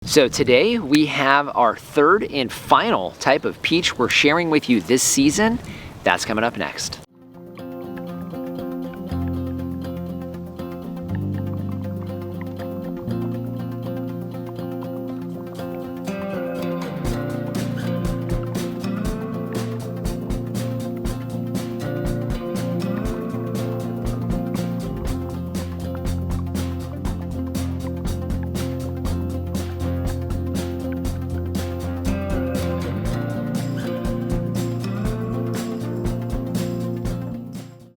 So today we have our third and final type of peach we're sharing with you this season. That's coming up next.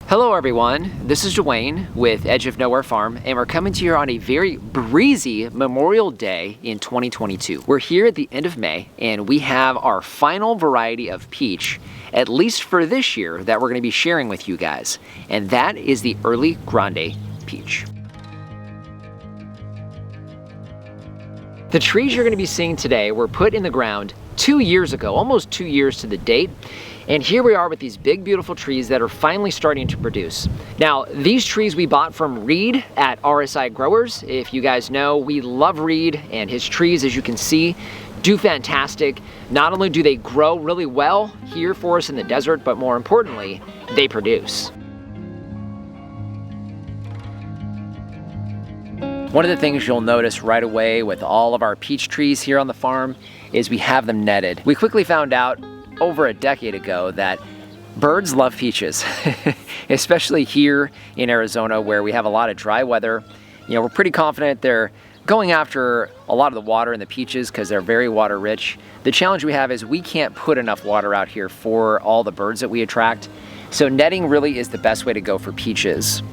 Hello everyone, this is Dwayne with Edge of Nowhere Farm, and we're coming to you on a very breezy Memorial Day in 2022. We're here at the end of May, and we have our final variety of peach, at least for this year, that we're going to be sharing with you guys, and that is the Earligrande Peach. The trees you're going to be seeing today were put in the ground 2 years ago, almost 2 years to the date. And here we are with these big, beautiful trees that are finally starting to produce. Now, these trees we bought from Reed at RSI Growers. If you guys know, we love Reed, and his trees, as you can see, do fantastic. Not only do they grow really well here for us in the desert, but more importantly, they produce. One of the things you'll notice right away with all of our peach trees here on the farm is we have them netted. We quickly found out over a decade ago that birds love peaches, especially here in Arizona where we have a lot of dry weather. You know, we're pretty confident they're going after a lot of the water in the peaches because they're very water rich. The challenge we have is we can't put enough water out here for all the birds that we attract. So netting really is the best way to go for peaches.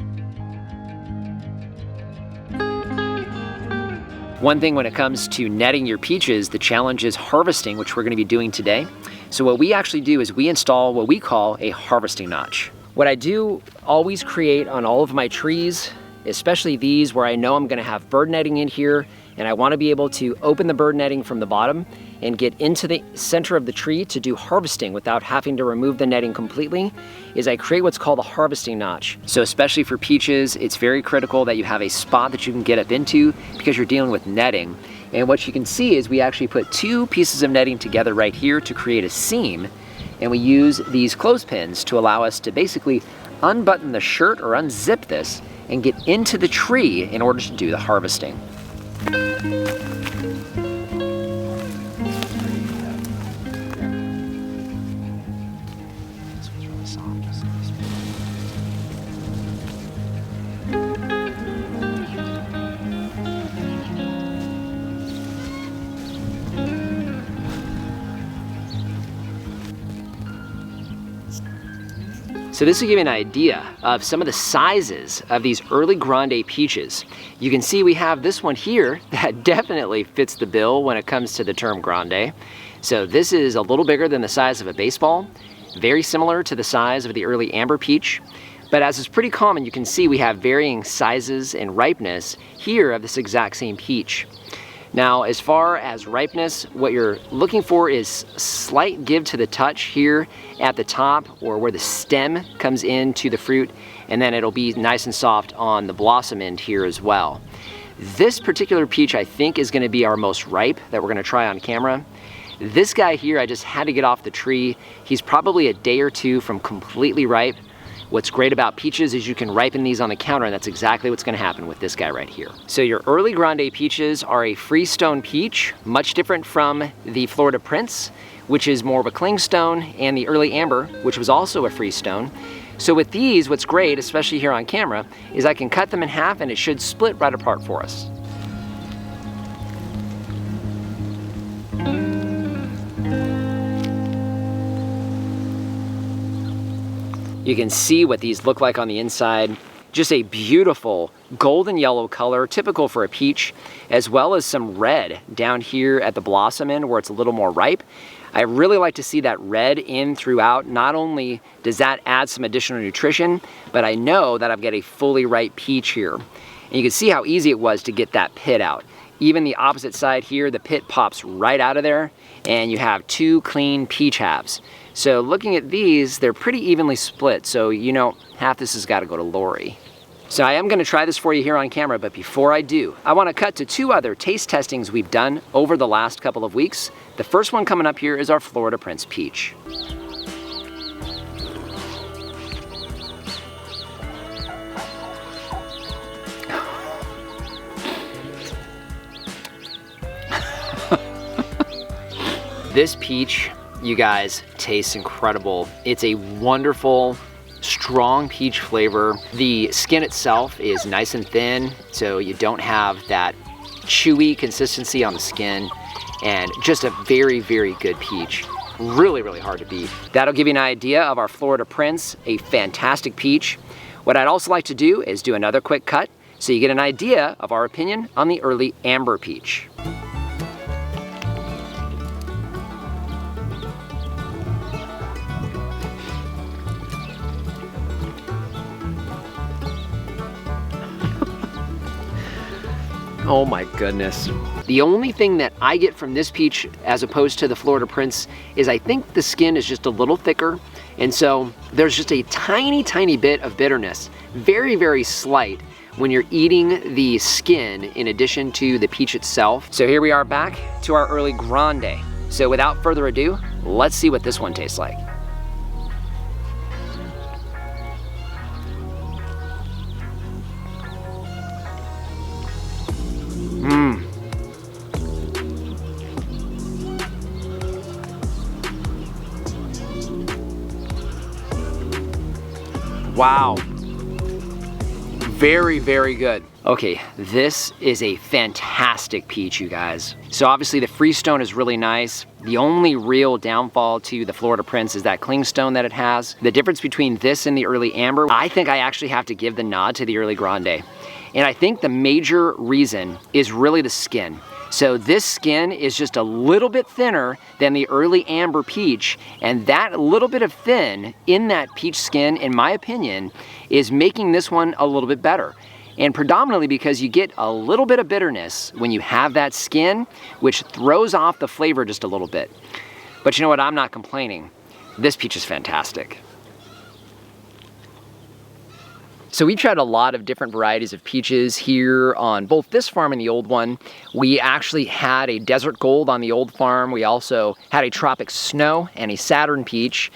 One thing when it comes to netting your peaches, the challenge is harvesting, which we're going to be doing today. So what we actually do is we install what we call a harvesting notch. What I do always create on all of my trees, especially these where I know I'm going to have bird netting in here, and I want to be able to open the bird netting from the bottom and get into the center of the tree to do harvesting without having to remove the netting completely, is I create what's called a harvesting notch. So especially for peaches, it's very critical that you have a spot that you can get up into because you're dealing with netting. And what you can see is we actually put two pieces of netting together right here to create a seam, and we use these clothespins to allow us to basically unbutton the shirt or unzip this and get into the tree in order to do the harvesting. So this will give you an idea of some of the sizes of these Earligrande peaches. You can see we have this one here that definitely fits the bill when it comes to the term grande. So this is a little bigger than the size of a baseball, very similar to the size of the early amber peach. But as is pretty common, you can see we have varying sizes and ripeness here of this exact same peach. Now, as far as ripeness, what you're looking for is slight give to the touch here at the top or where the stem comes into the fruit, and then it'll be nice and soft on the blossom end here as well. This particular peach I think is going to be our most ripe that we're going to try on camera. This guy here I just had to get off the tree. He's probably a day or two from completely ripe. What's great about peaches is you can ripen these on the counter, and that's exactly what's going to happen with this guy right here. So your Earligrande peaches are a freestone peach, much different from the Florida Prince, which is more of a clingstone, and the early amber, which was also a freestone. So with these, what's great, especially here on camera, is I can cut them in half and it should split right apart for us. You can see what these look like on the inside. Just a beautiful golden yellow color, typical for a peach, as well as some red down here at the blossom end where it's a little more ripe. I really like to see that red in throughout. Not only does that add some additional nutrition, but I know that I've got a fully ripe peach here. And you can see how easy it was to get that pit out. Even the opposite side here, the pit pops right out of there, and you have two clean peach halves. So looking at these, they're pretty evenly split, so you know half this has got to go to Lori. So I am gonna try this for you here on camera, but before I do, I wanna cut to 2 other taste testings we've done over the last couple of weeks. The first one coming up here is our Florida Prince Peach. This peach, you guys, tastes incredible. It's a wonderful, strong peach flavor. The skin itself is nice and thin, so you don't have that chewy consistency on the skin, and just a very, very good peach. Really, really hard to beat. That'll give you an idea of our Florida Prince, a fantastic peach. What I'd also like to do is do another quick cut so you get an idea of our opinion on the Early Amber Peach. Oh my goodness. The only thing that I get from this peach as opposed to the Florida Prince is I think the skin is just a little thicker, and so there's just a tiny, tiny bit of bitterness, very, very slight, when you're eating the skin in addition to the peach itself. So here we are back to our Earligrande. So without further ado, let's see what this one tastes like. Wow. Very, very good. Okay, this is a fantastic peach, you guys. So obviously the freestone is really nice. The only real downfall to the Florida Prince is that clingstone that it has. The difference between this and the Early Amber, I think I actually have to give the nod to the Earligrande. And I think the major reason is really the skin. So this skin is just a little bit thinner than the Early Amber Peach, and that little bit of thin in that peach skin, in my opinion, is making this one a little bit better. And predominantly because you get a little bit of bitterness when you have that skin, which throws off the flavor just a little bit. But you know what, I'm not complaining. This peach is fantastic. So we tried a lot of different varieties of peaches here on both this farm and the old one. We actually had a Desert Gold on the old farm. We also had a Tropic Snow and a Saturn Peach,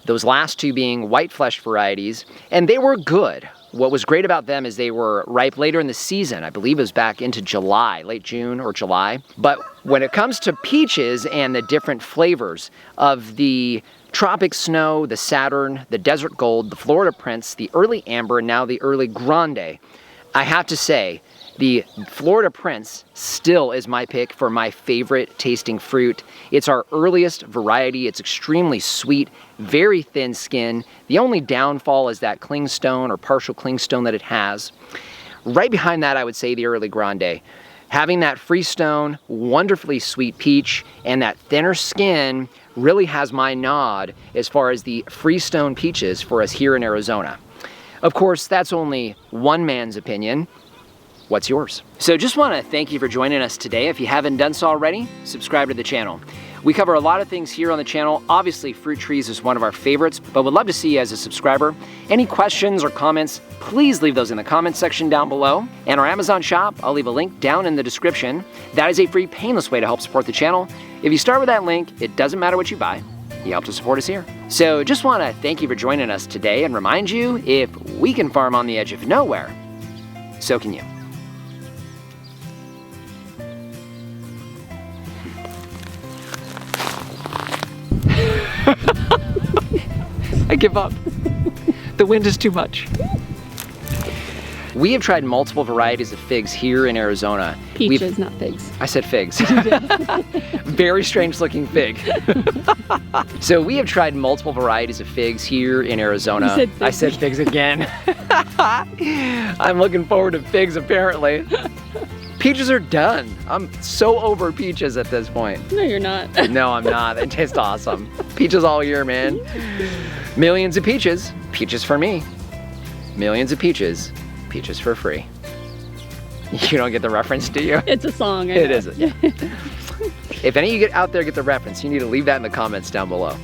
those last 2 being white flesh varieties, and they were good. What was great about them is they were ripe later in the season. I believe it was back into July, late June or July. But when it comes to peaches and the different flavors of the Tropic Snow, the Saturn, the Desert Gold, the Florida Prince, the Early Amber, and now the Earligrande, I have to say, the Florida Prince still is my pick for my favorite tasting fruit. It's our earliest variety. It's extremely sweet, very thin skin. The only downfall is that clingstone or partial clingstone that it has. Right behind that, I would say the Earligrande. Having that freestone, wonderfully sweet peach, and that thinner skin really has my nod as far as the freestone peaches for us here in Arizona. Of course, that's only one man's opinion. What's yours? So just want to thank you for joining us today. If you haven't done so already, subscribe to the channel. We cover a lot of things here on the channel. Obviously, fruit trees is one of our favorites, but would love to see you as a subscriber. Any questions or comments, please leave those in the comments section down below. And our Amazon shop, I'll leave a link down in the description. That is a free, painless way to help support the channel. If you start with that link, it doesn't matter what you buy. You help to support us here. So just want to thank you for joining us today and remind you, if we can farm on the edge of nowhere, so can you. I give up. The wind is too much. We have tried multiple varieties of figs here in Arizona. Peaches, not figs. I said figs. Very strange looking fig. So we have tried multiple varieties of figs here in Arizona. You said figs. I said figs again. I'm looking forward to figs apparently. Peaches are done. I'm so over peaches at this point. No, you're not. No, I'm not. They taste awesome. Peaches all year, man. Millions of peaches. Peaches for me. Millions of peaches. Peaches for free. You don't get the reference, do you? It's a song. It is. If any of you out there get the reference, you need to leave that in the comments down below.